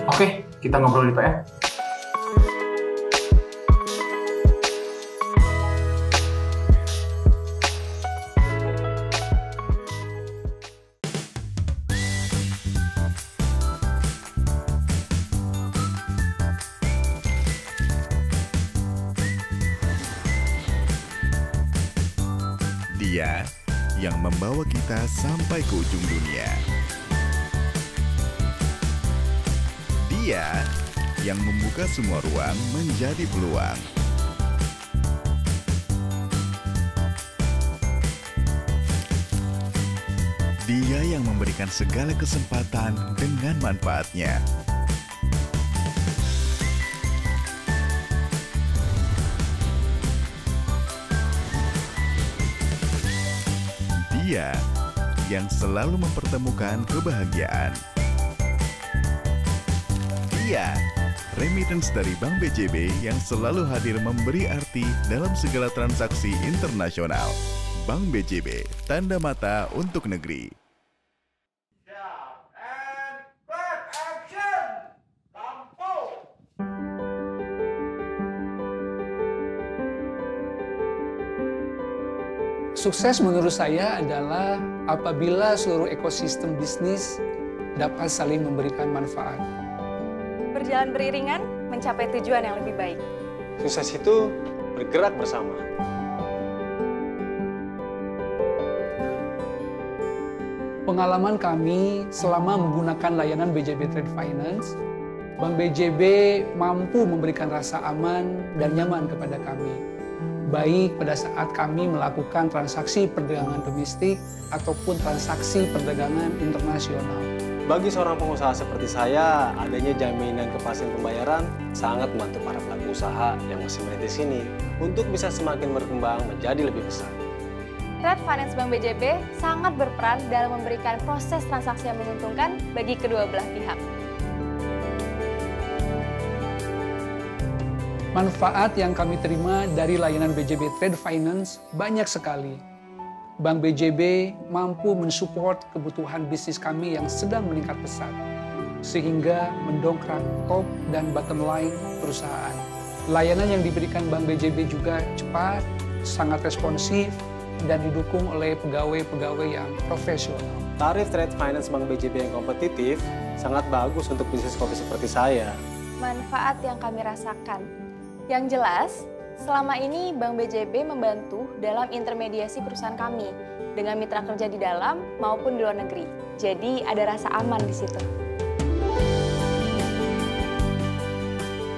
Oke, kita ngobrol di PR. Dia yang membawa kita sampai ke ujung dunia. Dia yang membuka semua ruang menjadi peluang. Dia yang memberikan segala kesempatan dengan manfaatnya. Dia yang selalu mempertemukan kebahagiaan. Dia, remittance dari Bank BJB yang selalu hadir memberi arti dalam segala transaksi internasional. Bank BJB, tanda mata untuk negeri. Sukses menurut saya adalah apabila seluruh ekosistem bisnis dapat saling memberikan manfaat. Berjalan beriringan, mencapai tujuan yang lebih baik. Sukses itu bergerak bersama. Pengalaman kami selama menggunakan layanan BJB Trade Finance, Bank BJB mampu memberikan rasa aman dan nyaman kepada kami, baik pada saat kami melakukan transaksi perdagangan domestik ataupun transaksi perdagangan internasional. Bagi seorang pengusaha seperti saya, adanya jaminan kepastian pembayaran sangat membantu para pelaku usaha yang masih merintis ini untuk bisa semakin berkembang menjadi lebih besar. Trade Finance Bank BJB sangat berperan dalam memberikan proses transaksi yang menguntungkan bagi kedua belah pihak. Manfaat yang kami terima dari layanan BJB Trade Finance banyak sekali. Bank BJB mampu mensupport kebutuhan bisnis kami yang sedang meningkat pesat, sehingga mendongkrak top dan bottom line perusahaan. Layanan yang diberikan Bank BJB juga cepat, sangat responsif, dan didukung oleh pegawai-pegawai yang profesional. Tarif Trade Finance Bank BJB yang kompetitif sangat bagus untuk bisnis kopi seperti saya. Manfaat yang kami rasakan. Yang jelas, selama ini Bank BJB membantu dalam intermediasi perusahaan kami dengan mitra kerja di dalam maupun di luar negeri. Jadi ada rasa aman di situ.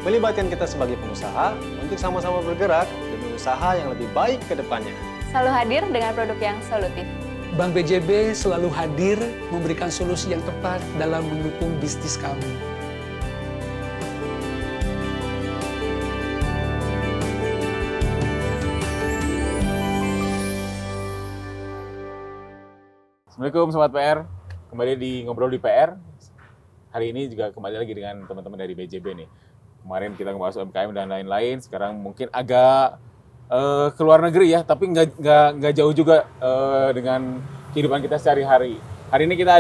Melibatkan kita sebagai pengusaha untuk sama-sama bergerak demi usaha yang lebih baik ke depannya. Selalu hadir dengan produk yang solutif. Bank BJB selalu hadir memberikan solusi yang tepat dalam mendukung bisnis kami. Assalamualaikum Sobat PR, kembali di Ngobrol di PR. Hari ini juga kembali lagi dengan teman-teman dari BJB nih. Kemarin kita ngebahas UMKM dan lain-lain, sekarang mungkin agak ke luar negeri ya, tapi nggak jauh juga dengan kehidupan kita sehari-hari. Hari ini kita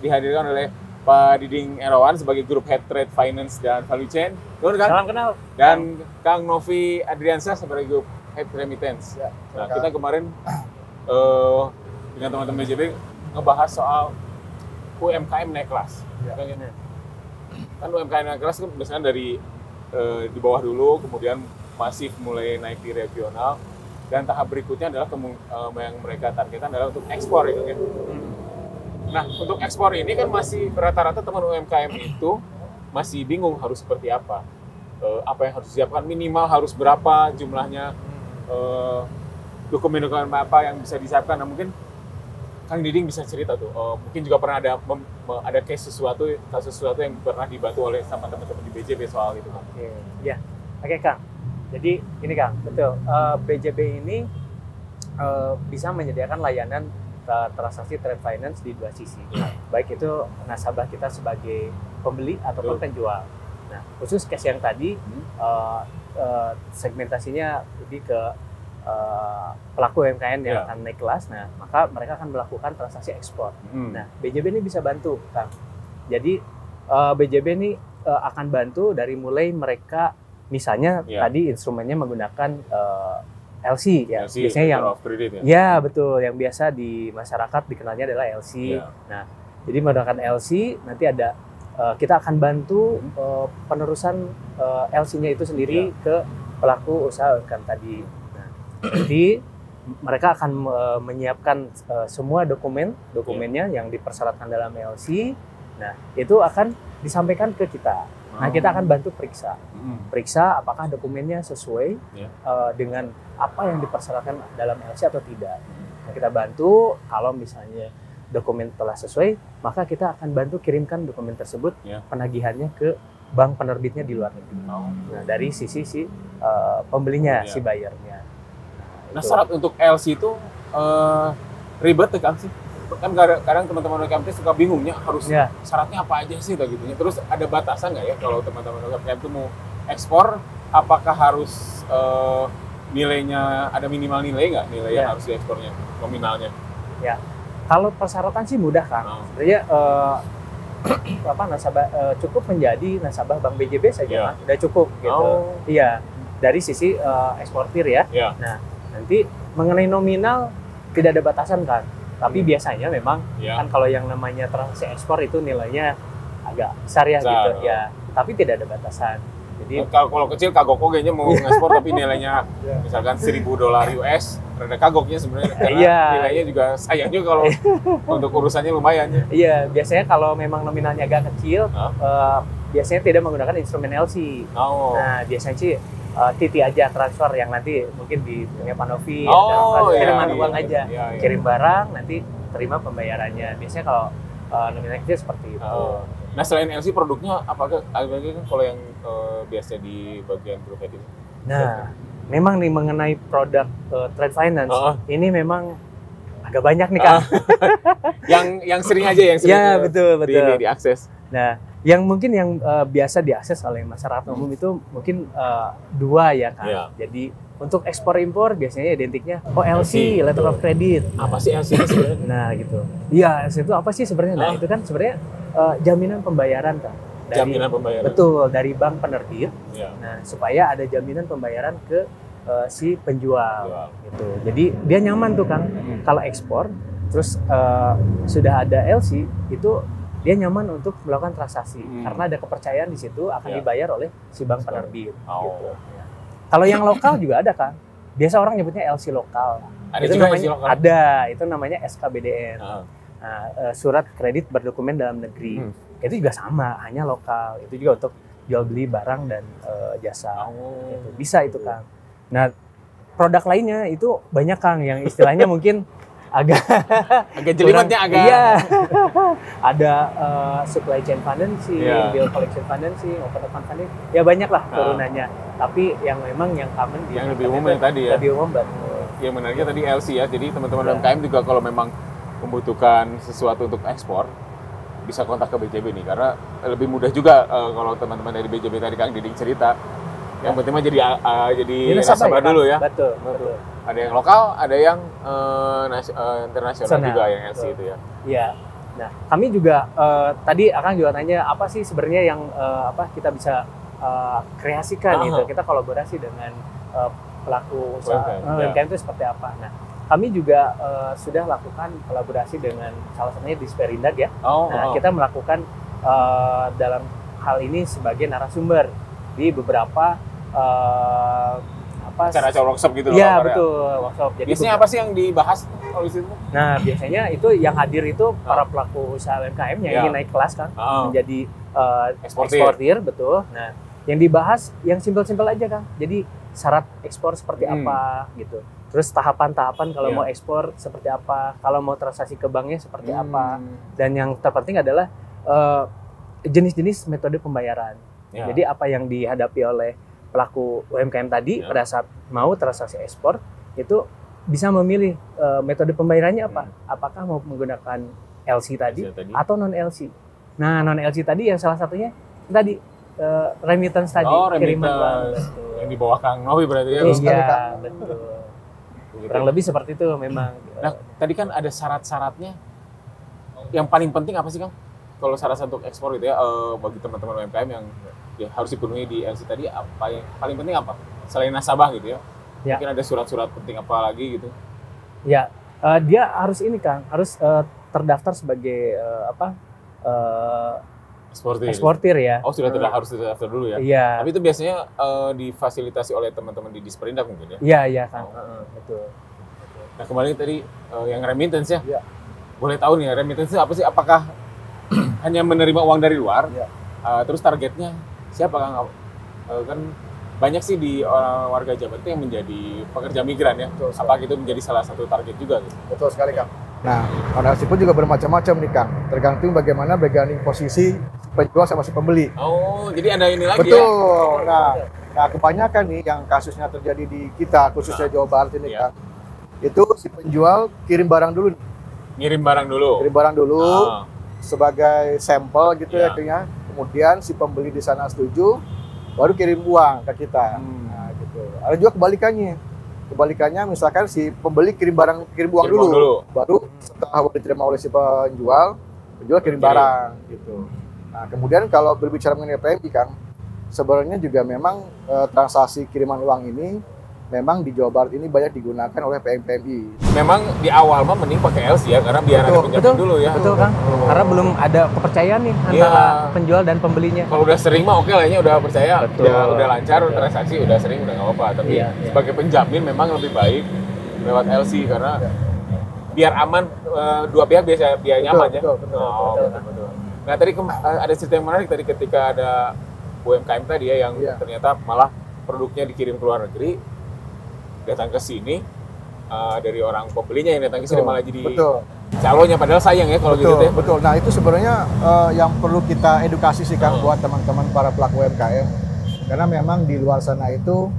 dihadirkan oleh Pak Diding Erawan sebagai Group Head Trade Finance dan Value Chain. Salam kenal. Dan Kang Novi Adriansyah sebagai Group Head Remittance. Nah, kita kemarin dengan teman-teman BJB ngebahas soal UMKM naik kelas. Ya. Kan UMKM naik kelas kan biasanya dari di bawah dulu, kemudian masif mulai naik di regional, dan tahap berikutnya adalah yang mereka targetkan adalah untuk ekspor ya. Nah, untuk ekspor ini kan masih rata-rata teman UMKM itu masih bingung harus seperti apa yang harus disiapkan, minimal harus berapa jumlahnya, dokumen-dokumen apa yang bisa disiapkan. Nah, mungkin Kang Diding bisa cerita tuh, mungkin juga pernah ada kasus sesuatu yang pernah dibantu oleh sama teman-teman di BJB soal itu. Oke, ya, oke Kang. Jadi ini Kang, betul. BJB ini bisa menyediakan layanan transaksi trade finance di dua sisi, baik itu nasabah kita sebagai pembeli ataupun penjual. Nah, khusus case yang tadi segmentasinya lebih ke pelaku UMKM yang akan naik kelas, nah maka mereka akan melakukan transaksi ekspor. Nah, BJB ini bisa bantu, Kang. Jadi BJB ini akan bantu dari mulai mereka misalnya tadi instrumennya menggunakan LC ya, LC, biasanya yang of credit ya. ya betul, yang biasa di masyarakat dikenalnya adalah LC. Nah, jadi menggunakan LC nanti ada kita akan bantu penerusan LC-nya itu sendiri ke pelaku usaha UMKM tadi. Nah, nanti mereka akan menyiapkan semua dokumennya yang dipersyaratkan dalam LC. Nah, itu akan disampaikan ke kita. Nah, kita akan bantu periksa apakah dokumennya sesuai dengan apa yang dipersyaratkan dalam LC atau tidak. Nah, kita bantu kalau misalnya dokumen telah sesuai, maka kita akan bantu kirimkan dokumen tersebut penagihannya ke bank penerbitnya di luar negeri. Nah, dari sisi pembelinya, si buyernya. Nah, syarat untuk LC itu ribet kan sih? Kan kadang teman-teman UMKM itu suka bingungnya harus syaratnya apa aja sih gitu. Terus ada batasan nggak ya kalau teman-teman UMKM itu mau ekspor, apakah harus nilainya ada minimal nilai nggak, nilai yang harus diekspornya, nominalnya? Ya, kalau persyaratan sih mudah kan. Sebenarnya nasabah cukup menjadi nasabah Bank BJB saja, udah cukup gitu. Iya, dari sisi eksportir ya. Nah, nanti mengenai nominal tidak ada batasan kan. Tapi biasanya memang kan kalau yang namanya transaksi ekspor itu nilainya agak besar ya gitu ya. Tapi tidak ada batasan. Jadi kalau kecil kagok kayaknya mau ngekspor tapi nilainya misalkan $1.000 US, rada kagoknya sebenarnya karena nilainya juga sayang juga kalau untuk urusannya lumayan ya. Iya, biasanya kalau memang nominalnya agak kecil, biasanya tidak menggunakan instrumen LC. Nah, biasanya sih TT aja, transfer yang nanti mungkin di punya Pak Novi, kiriman uang aja, kirim barang, nanti terima pembayarannya. Biasanya kalau nominalnya kecil seperti itu. Nah, selain LC produknya apakah ada lagi kan kalau yang biasa di bagian kredit? Nah, memang nih mengenai produk trade finance ini memang agak banyak nih Kang. yang sering aja yang sering betul. diakses. Nah, yang mungkin yang biasa diakses oleh masyarakat umum itu mungkin dua ya Kang. Jadi untuk ekspor impor biasanya identiknya LC, letter of credit. Apa sih LC itu sebenarnya? Nah, gitu. Iya, LC itu apa sih sebenarnya? Nah, itu kan sebenarnya jaminan pembayaran Kang. Jaminan pembayaran. Betul, dari bank penerbit. Nah, supaya ada jaminan pembayaran ke si penjual gitu. Jadi dia nyaman tuh Kang. Kalau ekspor terus sudah ada LC itu dia nyaman untuk melakukan transaksi karena ada kepercayaan di situ akan dibayar oleh si bank penerbit gitu. Kalau yang lokal juga ada Kang. Biasa orang nyebutnya LC lokal. Ada itu juga namanya, LC lokal. Ada, itu namanya SKBDN. Nah, surat kredit berdokumen dalam negeri. Itu juga sama, hanya lokal. Itu juga untuk jual beli barang dan jasa. Gitu. Bisa itu Kang. Nah, produk lainnya itu banyak Kang yang istilahnya mungkin agak jelimetnya agak. Iya. Ada supply chain financing, bill collection financing, open account financing. Ya banyak lah turunannya. Tapi yang memang yang common yang lebih umum yang tadi ya. Lebih umum betul. Yang menariknya tadi LC ya. Jadi teman-teman UMKM juga kalau memang membutuhkan sesuatu untuk ekspor bisa kontak ke BJB nih karena lebih mudah juga kalau teman-teman dari BJB tadi Kang Diding cerita. Yang penting mah jadi nasabah dulu ya. Betul. Ada yang lokal, ada yang internasional juga yang LC itu ya. Iya. Nah, kami juga tadi Akang juga tanya apa sih sebenarnya yang kita bisa kreasikan gitu. Kita kolaborasi dengan pelaku usaha UMKM itu seperti apa. Nah, kami juga sudah lakukan kolaborasi dengan salah satunya di Sperindag ya. Kita melakukan dalam hal ini sebagai narasumber di beberapa acara workshop gitu loh. Iya, betul, workshop. Jadi biasanya apa sih yang dibahas kalau di situ? Nah, biasanya itu yang hadir itu para pelaku usaha UMKM yang ingin naik kelas kan, menjadi eksportir, betul. Nah, yang dibahas yang simpel-simpel aja Kang. Jadi syarat ekspor seperti apa gitu. Terus tahapan-tahapan kalau mau ekspor seperti apa, kalau mau transaksi ke banknya seperti apa. Dan yang terpenting adalah jenis-jenis metode pembayaran. Jadi apa yang dihadapi oleh pelaku UMKM tadi pada saat mau transaksi ekspor itu bisa memilih metode pembayarannya apa. Apakah mau menggunakan LC tadi atau non LC. Nah, non LC tadi yang salah satunya tadi remittance tadi, kiriman uang. Yang di bawah Kang Novi berarti ya. Iya, betul. Kurang lebih seperti itu memang. Nah, tadi kan ada syarat-syaratnya. Yang paling penting apa sih Kang? kalau syarat untuk ekspor gitu ya, bagi teman-teman UMKM yang ya, harus dipenuhi di LC tadi, apa yang paling penting apa? Selain nasabah gitu ya? Ya. Mungkin ada surat-surat penting apa lagi gitu? Ya, dia harus ini Kang, harus terdaftar sebagai eksportir ya. Oh, sudah tidak harus terdaftar dulu ya? Iya. Tapi itu biasanya difasilitasi oleh teman-teman di Disperindak mungkin ya? Iya Kang. Betul. Nah, kembali tadi yang remittance ya. Iya. Boleh tahu nih, remittance itu apa sih? Apakah hanya menerima uang dari luar? Iya. Terus targetnya siapa Kang? Kan banyak sih di warga Jabar itu yang menjadi pekerja migran ya. Betul, Apakah itu menjadi salah satu target juga gitu? Betul sekali, Kang. Nah, variasi pun juga bermacam-macam nih, Kang. Tergantung bagaimana bargaining posisi penjual sama si pembeli. Oh, jadi ada ini lagi ya? Betul. Nah, kebanyakan nih yang kasusnya terjadi di kita, khususnya Jawa Barat ini, Iya. Kang. Itu si penjual kirim barang dulu. Ngirim barang dulu. Kirim barang dulu Ah, sebagai sampel gitu Iya. ya, kayaknya. Kemudian si pembeli di sana setuju, baru kirim uang ke kita. Hmm. Nah, gitu. Ada juga kebalikannya. Kebalikannya misalkan si pembeli kirim uang Kirim dulu, uang dulu. baru setelah diterima oleh si penjual kirim barang gitu. Nah, kemudian kalau berbicara mengenai PMI, Kang, sebenarnya juga memang transaksi kiriman uang ini memang di Jawa Barat ini banyak digunakan oleh PMI. Memang di awal mah mending pakai LC ya, karena biar ada penjamin dulu ya. Betul Kang. Karena belum ada kepercayaan nih antara penjual dan pembelinya. Kalau udah sering mah oke lah, ini udah percaya, Betul. udah lancar, Betul. transaksi udah sering, udah nggak apa-apa. Tapi Iya. sebagai penjamin memang lebih baik lewat LC karena biar aman, dua pihak biar nyaman ya. Betul. Oh, betul. Nah tadi ada cerita yang menarik tadi ketika ada UMKM tadi ya yang Iya. ternyata malah produknya dikirim ke luar negeri, datang ke sini dari orang pembelinya yang datang ke sini malah jadi Betul. calonnya, padahal sayang ya kalau gitu teh. Betul. Nah, itu sebenarnya yang perlu kita edukasi sih, Kang, buat teman-teman para pelaku UMKM. Karena memang di luar sana itu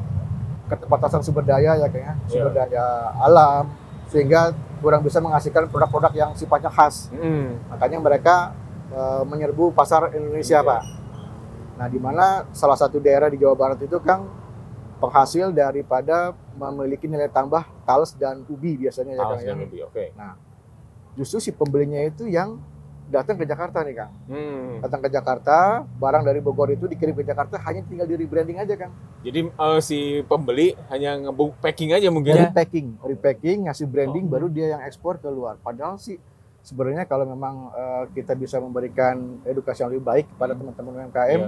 keterbatasan sumber daya ya, kayaknya sumber daya alam, sehingga kurang bisa menghasilkan produk-produk yang sifatnya khas. Makanya mereka menyerbu pasar Indonesia, Pak. Nah, di mana salah satu daerah di Jawa Barat itu, Kang, penghasil daripada memiliki nilai tambah talas dan ubi biasanya ya, Kang. Harusnya lebih oke. Nah, justru si pembelinya itu yang datang ke Jakarta nih, Kang. Datang ke Jakarta, barang dari Bogor itu dikirim ke Jakarta, hanya tinggal di rebranding aja, Kang. Jadi si pembeli hanya packing aja mungkin. Repacking, ngasih branding, baru dia yang ekspor ke luar. Padahal sih sebenarnya kalau memang kita bisa memberikan edukasi yang lebih baik kepada teman-teman UMKM,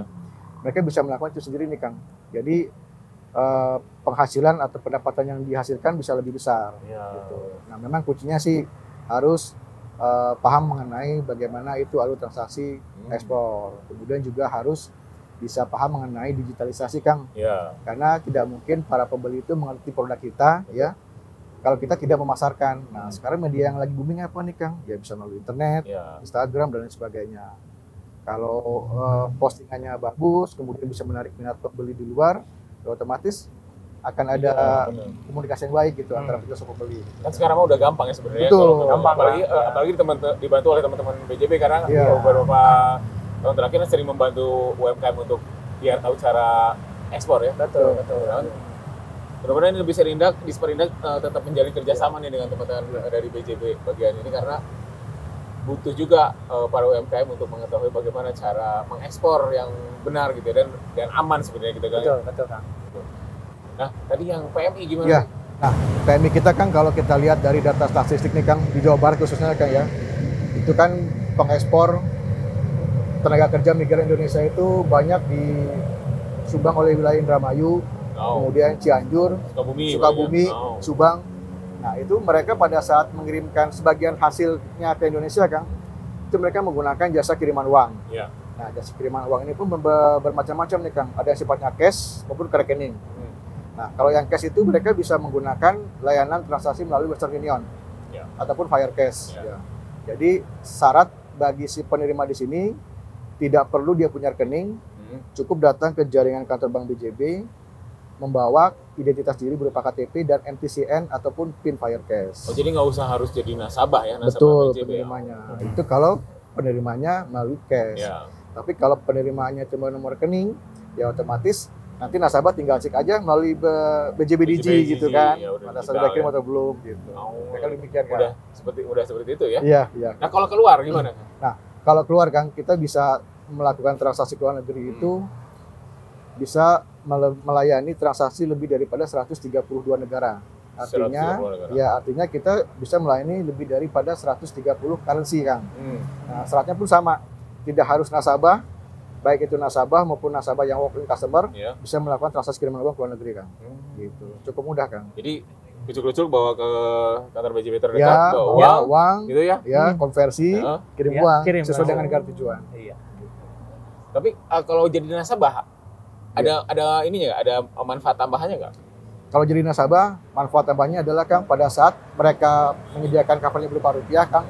mereka bisa melakukan itu sendiri nih, Kang. Jadi penghasilan atau pendapatan yang dihasilkan bisa lebih besar. Gitu. Nah, memang kuncinya sih harus paham mengenai bagaimana itu alur transaksi ekspor. Kemudian juga harus bisa paham mengenai digitalisasi, Kang. Karena tidak mungkin para pembeli itu mengerti produk kita, ya, kalau kita tidak memasarkan. Nah, sekarang media yang lagi booming apa nih, Kang? Ya bisa melalui internet, Instagram, dan lain sebagainya. Kalau postingannya bagus, kemudian bisa menarik minat pembeli di luar, ya otomatis akan ada komunikasi yang baik gitu antara kita sama pembeli. Kan sekarang mah udah gampang ya sebenarnya. Betul. Gampang, apalagi dibantu oleh teman-teman BJB karena beberapa tahun terakhir sering membantu UMKM untuk biar tahu cara ekspor ya. Betul. Mudah-mudahan ini lebih Disperindak tetap menjalin kerjasama nih dengan teman-teman dari BJB bagian ini karena butuh juga para UMKM untuk mengetahui bagaimana cara mengekspor yang benar gitu dan aman sebenarnya gitu kan. Betul Kang. Nah, tadi yang PMI gimana? Ya. Nah, PMI kita, Kang, kalau kita lihat dari data statistik nih, Kang, di Jawa Barat khususnya, Kang, ya, itu kan pengekspor tenaga kerja migran Indonesia itu banyak disumbang oleh wilayah Indramayu, kemudian Cianjur, Sukabumi, Subang. Nah, itu mereka pada saat mengirimkan sebagian hasilnya ke Indonesia, Kang, itu mereka menggunakan jasa kiriman uang. Ya. Nah, jasa kiriman uang ini pun bermacam-macam nih, Kang. Ada yang sifatnya cash maupun ke rekening. Nah, kalau yang cash itu mereka bisa menggunakan layanan transaksi melalui Western Union ataupun Firecash. Ya. Jadi syarat bagi si penerima di sini tidak perlu dia punya rekening, cukup datang ke jaringan kantor Bank BJB, membawa identitas diri berupa KTP dan MTCN ataupun PIN Firecash. Oh, jadi nggak usah harus jadi nasabah ya, nasabah Betul, BJB penerimanya. Itu kalau penerimanya melalui cash. Ya. Tapi kalau penerimanya cuma nomor rekening, ya otomatis nanti nasabah tinggal cek aja melalui BJB Digi gitu kan, pada saat udah kirim atau belum gitu. Mereka demikian kan. Udah seperti itu ya? Iya. Nah, kalau keluar gimana? Nah, Kalau keluar Kang, kita bisa melakukan transaksi ke luar negeri itu bisa melayani transaksi lebih daripada 132 negara. Artinya, 132 negara. ya artinya kita bisa melayani lebih daripada 130 currency Kang. Nah, syaratnya pun sama, tidak harus nasabah, baik itu nasabah maupun nasabah yang walk-in customer Ya. bisa melakukan transaksi kiriman uang ke luar negeri Kang. Gitu, cukup mudah Kang. Jadi kucuk-kucuk bawa ke kantor BJB terdekat, Ya, bawa uang, gitu ya. ya konversi, Heeh. kirim Ya, uang kirim sesuai uang. dengan negara tujuan. Iya. Tapi kalau jadi nasabah ada ininya nggak? Ada manfaat tambahannya nggak? Kalau jadi nasabah, manfaat tambahnya adalah Kang pada saat mereka menyediakan covernya berupa rupiah Kang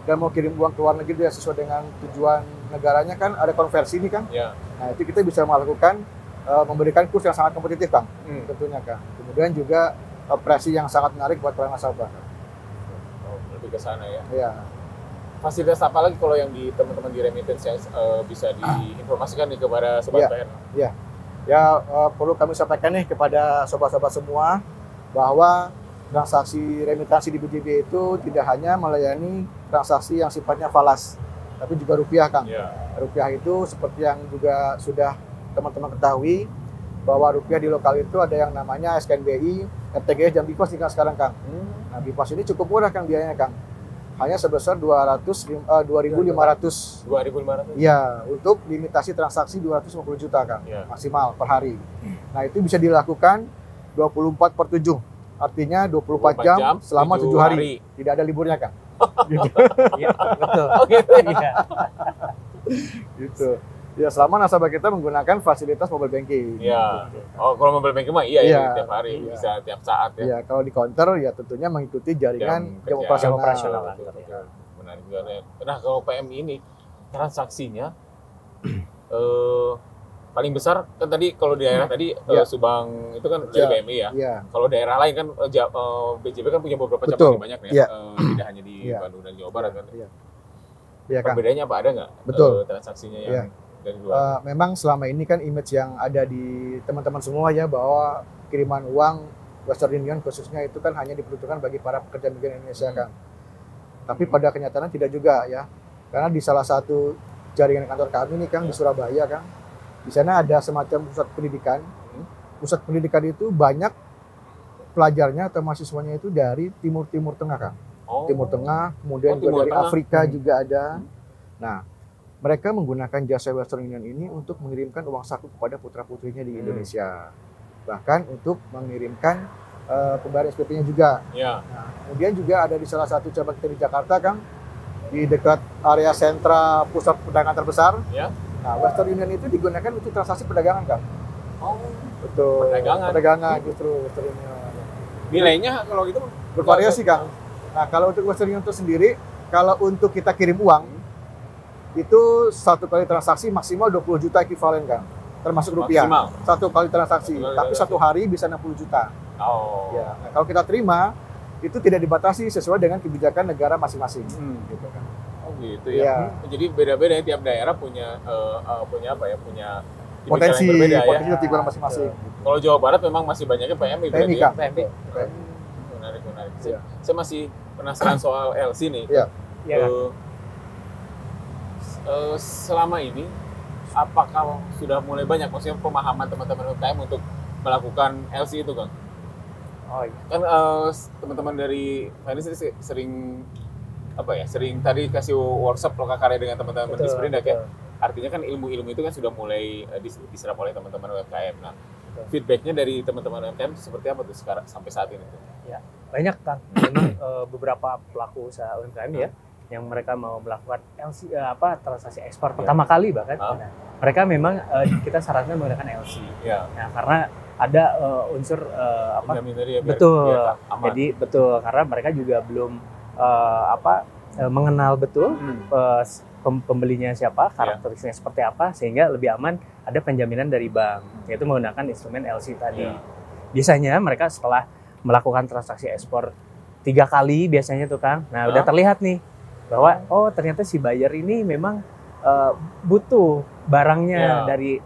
dan mau kirim uang ke luar negeri dia sesuai dengan tujuan negaranya kan ada konversi nih Kang. Ya. Nah itu kita bisa melakukan memberikan kurs yang sangat kompetitif Kang tentunya Kang. Kemudian juga presi yang sangat menarik buat para nasabah. Oh, lebih ke sana ya. Ya. Fasilitas apa lagi kalau yang di teman-teman di remittance yang bisa diinformasikan nih kepada sobat PN? Ya perlu kami sampaikan nih kepada sobat-sobat semua bahwa transaksi remitansi di BJB itu tidak hanya melayani transaksi yang sifatnya falas, tapi juga rupiah Kang. Ya. Rupiah itu seperti yang juga sudah teman-teman ketahui bahwa rupiah di lokal itu ada yang namanya SKNBI, RTGS, dan BIPAS nih Kang sekarang Kang. Nah BIPAS ini cukup murah Kang biayanya Kang. Hanya sebesar 2.500. 2.500. Iya, untuk limitasi transaksi 250 juta Kang, Ya. maksimal per hari. Nah itu bisa dilakukan 24/7, artinya 24 jam selama 7 hari. Tidak ada liburnya Kang. Iya, betul. Oh gitu. Iya. Gitu. Ya selama nasabah kita menggunakan fasilitas mobile banking. Iya. Oh kalau mobile banking mah iya Iya. ya tiap hari Iya. bisa tiap saat ya. Ya kalau di counter ya tentunya mengikuti jaringan Jam jam kerja. operasional. Operasional. Betul, betul. Menarik juga. Nah kalau PMI ini transaksinya paling besar kan tadi kalau di daerah tadi Ya. Subang itu kan dari Ya. PMI ya. Iya. Kalau daerah lain kan BJB kan punya beberapa Betul. cabang yang banyak nih. Iya. Tidak hanya di Iya. Bandung dan Jawa Barat kan. Iya. Iya Kang. Perbedaannya apa ada nggak? Betul. Transaksinya Iya. yang dari luar. Memang selama ini kan image yang ada di teman-teman semua ya bahwa kiriman uang Western Union khususnya itu kan hanya diperuntukkan bagi para pekerja migran Indonesia Kang. Tapi pada kenyataannya tidak juga ya. Karena di salah satu jaringan kantor kami nih Kang di Surabaya Kang. Di sana ada semacam pusat pendidikan. Pusat pendidikan itu banyak pelajarnya atau mahasiswanya itu dari Timur Tengah Kang. Oh. Timur Tengah, kemudian Oh, juga Timur dari Tengah. Afrika juga ada. Nah, mereka menggunakan jasa Western Union ini untuk mengirimkan uang saku kepada putra-putrinya di Indonesia. Bahkan untuk mengirimkan pembayaran SPP-nya juga. Ya. Nah, kemudian juga ada di salah satu cabang kita di Jakarta, Kang, di dekat area sentra pusat perdagangan terbesar. Ya. Nah, Western Union itu digunakan untuk transaksi perdagangan, Kang. Oh. Betul. Perdagangan. Perdagangan justru Western Union. Nilainya kalau gitu Bervariasi, Kang. Nah, kalau untuk Western Union itu sendiri, kalau untuk kita kirim uang, itu satu kali transaksi maksimal 20 juta ekuivalen, Kang. Termasuk rupiah. Maksimal. Satu kali transaksi. Satu kali Tapi transaksi. satu hari bisa 60 juta. Oh. Ya. Nah, kalau kita terima, itu tidak dibatasi sesuai dengan kebijakan negara masing-masing. Gitu, kan. Oh gitu Iya. ya. Jadi beda-beda ya, tiap daerah punya punya apa ya? Punya tipikal Potensi, yang berbeda ya. potensi tipikal masing-masing. Kalau Jawa Barat memang masih banyaknya PMI berarti PMI, ya. Kang. PMI. Menarik. Iya. Saya masih penasaran soal LC nih. Iya. Iya, Kang. Selama ini apakah sudah mulai banyak maksudnya pemahaman teman-teman UMKM untuk melakukan LC itu, Kang? Oh iya. Kan teman-teman dari finance ini sering tadi kasih workshop lokakarya dengan teman-teman di Sprindak ya. Artinya kan ilmu-ilmu itu kan sudah mulai diserap oleh teman-teman UMKM. Nah, feedbacknya dari teman-teman UMKM seperti apa tuh sekarang sampai saat ini tuh? Ya, banyak kan. Memang beberapa pelaku usaha UMKM ya yang mereka mau melakukan LC transaksi ekspor pertama kali bahkan. Nah, mereka memang kita sarankan menggunakan LC. Ya. Nah, karena ada unsur Penjamin tadi ya, biar betul. aman. Jadi betul karena mereka juga belum mengenal betul pembelinya siapa, karakteristiknya seperti apa, sehingga lebih aman ada penjaminan dari bank, yaitu menggunakan instrumen LC tadi. Biasanya mereka setelah melakukan transaksi ekspor 3 kali biasanya tuh Kang, nah udah terlihat nih bahwa oh ternyata si buyer ini memang butuh barangnya dari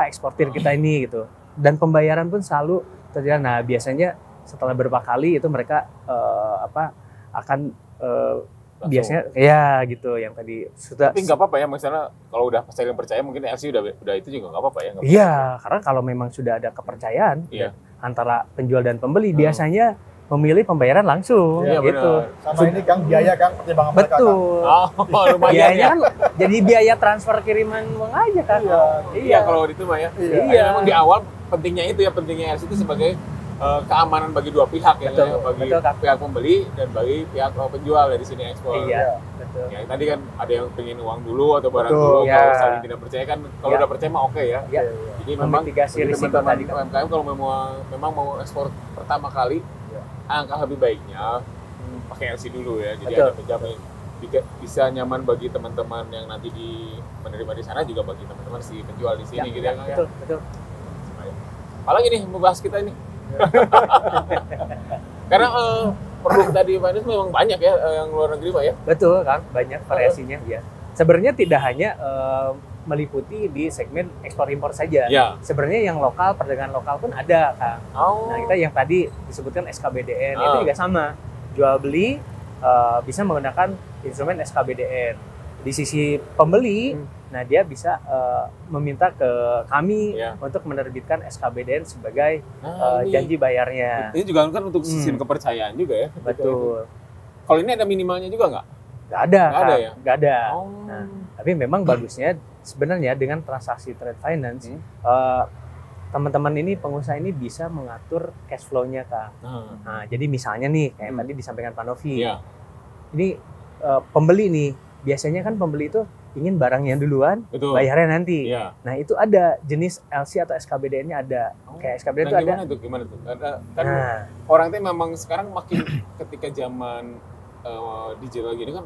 eksportir kita ini gitu, dan pembayaran pun selalu terjadi. Nah biasanya setelah beberapa kali itu mereka akan langsung. Biasanya ya gitu yang tadi sudah. Tapi nggak apa-apa ya, misalnya kalau udah saling percaya mungkin LC udah itu juga nggak apa-apa ya? Nggak Iya, apa-apa. karena kalau memang sudah ada kepercayaan Iya. antara penjual dan pembeli, biasanya memilih pembayaran langsung Iya, gitu. benar. Sama ini Kang, biaya Kang, pertimbangan mereka, Kang. Betul. Oh, lumayan Biayanya ya. kan jadi biaya transfer kiriman uang aja kan. Iya, kalau itu mah ya. Iya. Memang di awal pentingnya itu ya, pentingnya LC itu sebagai keamanan bagi dua pihak ya, Betul, bagi betul, Kak. pihak pembeli dan bagi pihak penjual ya di sini ekspor. Iya, betul. Ya tadi kan ada yang pengen uang dulu atau barang Betul. dulu, Iya. kalau saling tidak percaya kan, kalau Iya. udah percaya mah oke ya. Ya, Jadi memang memitigasi bagi risiko teman-teman tadi kan. UMKM kalau memang mau ekspor pertama kali, angka lebih baiknya pakai LC dulu ya. Jadi Betul. ada penjamin bisa nyaman bagi teman-teman yang nanti menerima di sana, juga bagi teman-teman si penjual di sini gitu ya, Kang, ya. betul, betul. Apalagi nih membahas kita ini. Karena produk tadi finance memang banyak ya yang luar negeri Pak ya. Betul kan, banyak variasinya ya. Sebenarnya tidak hanya meliputi di segmen ekspor impor saja. Ya. Sebenarnya yang lokal, perdagangan lokal pun ada, Kang. Oh. Nah, kita yang tadi disebutkan SKBDN itu juga sama. Jual beli bisa menggunakan instrumen SKBDN. Di sisi pembeli, nah dia bisa meminta ke kami untuk menerbitkan SKBDN sebagai janji bayarnya. Ini juga kan untuk sistem kepercayaan juga ya. Betul. Kalau ini ada minimalnya juga nggak? Nggak ada, Nggak ada Kang. ya? Nggak ada. Oh. Nah, tapi memang bagusnya sebenarnya dengan transaksi trade finance, teman-teman ini, pengusaha ini bisa mengatur cash flow-nya, Kang. Nah, jadi misalnya nih, kayak tadi disampaikan Pak Novi, Iya. ini pembeli nih, biasanya kan pembeli itu ingin barangnya duluan, Betul. bayarnya nanti. Iya. Nah, itu ada jenis LC atau SKBDN-nya ada. Kayak SKBDN itu ada. Gimana tuh? Kan Nah, orang itu memang sekarang makin ketika zaman digital gini kan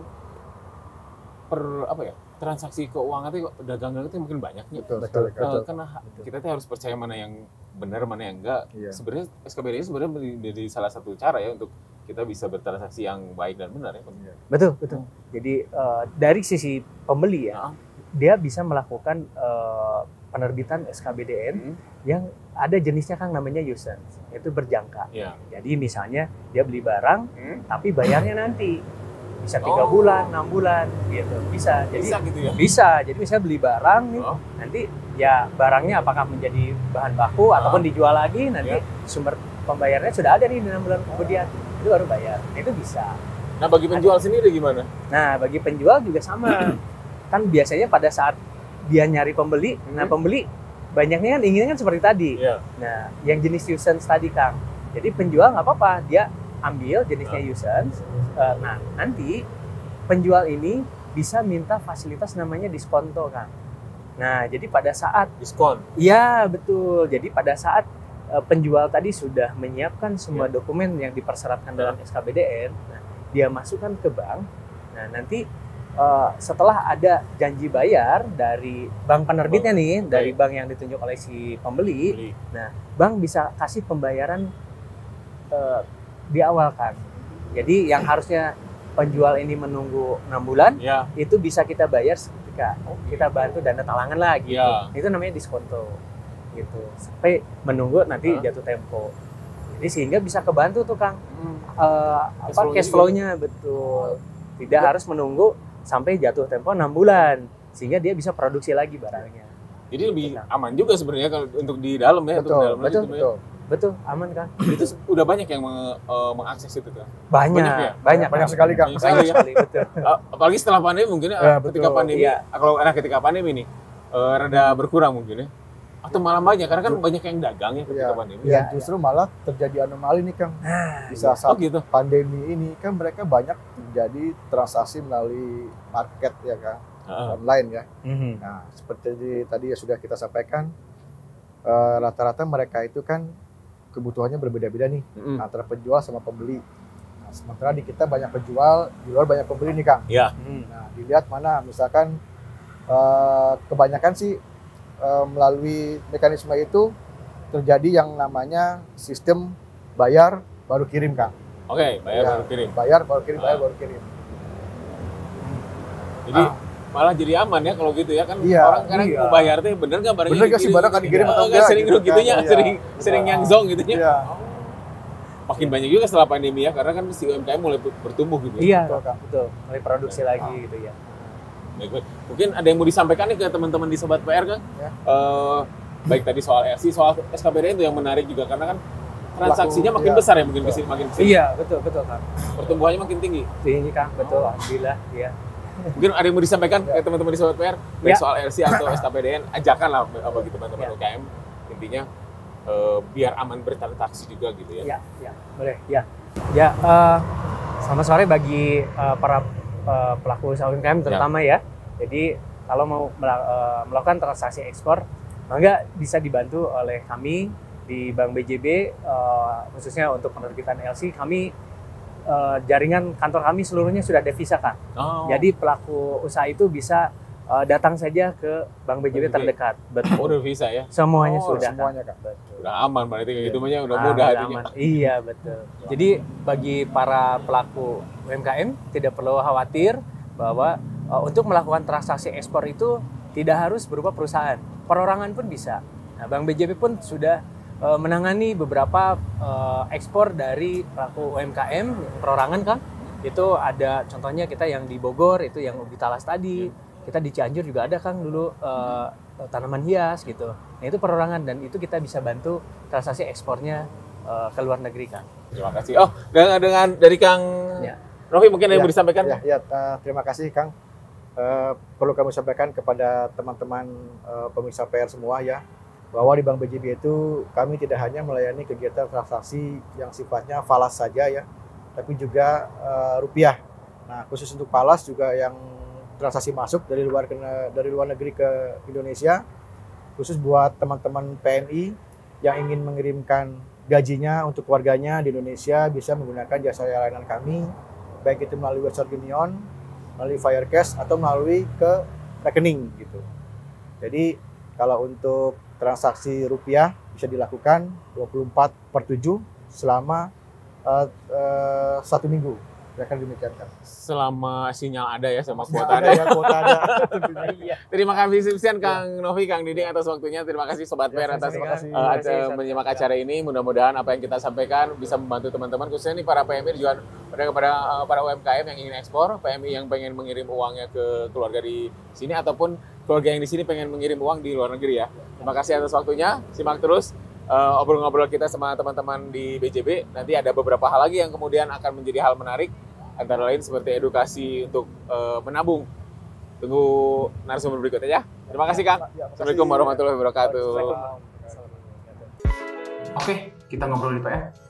transaksi keuangan itu dagangan itu mungkin banyak nih. Betul sekali, Kang. Karena kita tuh harus percaya mana yang benar mana yang enggak. Iya. Sebenarnya SKBD ini sebenarnya menjadi salah satu cara ya untuk kita bisa bertransaksi yang baik dan benar ya. betul, betul. Jadi dari sisi pembeli ya, dia bisa melakukan penerbitan SKBDN yang ada jenisnya, Kang, namanya usance, itu berjangka. Iya. Jadi misalnya dia beli barang, tapi bayarnya nanti bisa 3 bulan, 6 bulan, gitu. Bisa. Jadi Bisa gitu ya? bisa. Jadi misalnya beli barang nih, nanti ya barangnya apakah menjadi bahan baku ataupun dijual lagi, nanti sumber pembayarannya sudah ada nih 6 bulan kemudian, itu baru bayar. Nah, itu bisa. Nah, bagi penjual sendiri gimana? Nah, bagi penjual juga sama. Kan biasanya pada saat dia nyari pembeli, nah pembeli banyaknya kan inginnya kan seperti tadi. Iya. Nah, yang jenis usance tadi, Kang. Jadi penjual nggak apa-apa, dia ambil jenisnya usance. Nah, nanti penjual ini bisa minta fasilitas namanya diskonto, Kang. Nah, jadi pada saat Diskon. iya, betul. Jadi pada saat penjual tadi sudah menyiapkan semua dokumen yang dipersyaratkan dalam SKBDN, nah, dia masukkan ke bank. Nah, nanti setelah ada janji bayar dari bank penerbitnya nih, dari bank yang ditunjuk oleh si pembeli, nah, bank bisa kasih pembayaran di awal, kan. Jadi yang harusnya penjual ini menunggu 6 bulan, itu bisa kita bayar ketika kita bantu dana talangan lah gitu. Itu namanya diskonto. Gitu. Sampai menunggu nanti jatuh tempo. Jadi sehingga bisa kebantu tuh, Kang. Cash flow-nya betul. Tidak harus menunggu sampai jatuh tempo 6 bulan sehingga dia bisa produksi lagi barangnya. Jadi lebih aman juga sebenarnya kalau untuk di dalam ya, untuk di dalam betul. Betul, aman, Kang. Itu udah banyak yang mengakses itu, Kang. Banyak sekali, Kang. Banyak sekali, betul. Apalagi setelah pandemi mungkin ketika pandemi, kalau ketika pandemi nih rada berkurang mungkin ya. Atau malah banyak, karena kan banyak yang dagang ya ketika pandemi. Ya, justru malah terjadi anomali nih, Kang. Di saat gitu. pandemi ini kan mereka banyak terjadi transaksi melalui market ya, Kang. Online ya. Nah, seperti tadi ya sudah kita sampaikan, rata-rata mereka itu kan kebutuhannya berbeda-beda nih antara penjual sama pembeli. Nah, sementara di kita banyak penjual, di luar banyak pembeli nih, Kang. Iya. Nah, dilihat mana, misalkan kebanyakan sih melalui mekanisme itu terjadi yang namanya sistem bayar baru kirim, Kang. Oke, bayar baru kirim. Bayar baru kirim, bayar baru kirim. Jadi malah jadi aman ya kalau gitu ya, kan orang kadang mau bayar tuh bener nggak barangnya bener nggak sih barang kan dikirim atau enggak sering gitu, gitunya, kan? sering yang zong gitunya. makin banyak juga setelah pandemi ya, karena kan si UMKM mulai bertumbuh gitu ya. Iya, Betul, Kang. betul. Mulai produksi lagi gitu ya. Baik. Mungkin ada yang mau disampaikan nih ke teman-teman di Sobat PR kan? Ya. Baik tadi soal RC, soal SKPDN itu yang menarik juga karena kan transaksinya makin ya. besar ya, mungkin kesini makin kesini. Iya, betul Kang. Pertumbuhannya makin tinggi. Tinggi Kang, betul. Alhamdulillah, ya. Mungkin ada yang mau disampaikan ke teman-teman di Sobat PR, baik Ya. soal RC atau SKPDN, ajakan lah apa gitu teman-teman Ya. UMKM. Intinya biar aman bertransaksi juga gitu ya. Ya, boleh. Ya, selamat sore bagi para pelaku usaha UMKM terutama ya. Jadi kalau mau melakukan transaksi ekspor, maka bisa dibantu oleh kami di Bank BJB, khususnya untuk penerbitan LC. Kami jaringan kantor kami seluruhnya sudah devisa Kang. Oh. Jadi pelaku usaha itu bisa datang saja ke Bank BJB terdekat. Betul. Udah bisa ya. Semuanya Oh, sudah. semuanya, Kak. Betul. Udah aman berarti kayak gitu udah Ah, mudah udah artinya. aman. Iya, betul. Jadi bagi para pelaku UMKM tidak perlu khawatir bahwa untuk melakukan transaksi ekspor itu tidak harus berupa perusahaan. Perorangan pun bisa. Nah, Bank BJB pun sudah menangani beberapa ekspor dari pelaku UMKM perorangan kan. Itu ada contohnya kita yang di Bogor itu yang ubi talas tadi. Kita di Cianjur juga ada Kang dulu tanaman hias gitu. Nah itu perorangan dan itu kita bisa bantu transaksi ekspornya ke luar negeri Kang. Terima kasih. Oh, dengan dari Kang Ya. Novi mungkin ada yang Ya, mau disampaikan? Ya, terima kasih Kang. Perlu kami sampaikan kepada teman-teman pemirsa PR semua ya, bahwa di Bank BJB itu kami tidak hanya melayani kegiatan transaksi yang sifatnya falas saja ya, tapi juga rupiah. Nah, khusus untuk falas juga yang transaksi masuk dari luar negeri ke Indonesia, khusus buat teman-teman PNI yang ingin mengirimkan gajinya untuk keluarganya di Indonesia bisa menggunakan jasa layanan kami, baik itu melalui Western Union, melalui Firecash atau melalui ke rekening gitu. Jadi kalau untuk transaksi rupiah bisa dilakukan 24/7 selama 1 minggu. Ya kan demikian kan. Selama sinyal ada ya, sama kuota ada. Ada ya, kuota ada tentunya. Terima kasih Sipsian, Kang Novi, Kang Diding atas waktunya. Terima kasih Sobat PR atas terima kasih. menyimak acara ini. Mudah-mudahan apa yang kita sampaikan bisa membantu teman-teman, khususnya nih para PMI juga kepada para UMKM yang ingin ekspor, PMI yang pengen mengirim uangnya ke keluarga di sini ataupun keluarga yang di sini pengen mengirim uang di luar negeri ya. Terima kasih atas waktunya. Simak terus obrol-ngobrol kita sama teman-teman di BJB. Nanti ada beberapa hal lagi yang kemudian akan menjadi hal menarik, antara lain seperti edukasi untuk menabung. Tunggu narasumber berikutnya ya. Terima kasih Kang. Assalamualaikum warahmatullahi wabarakatuh. Assalamualaikum. Oke, kita ngobrol di PR.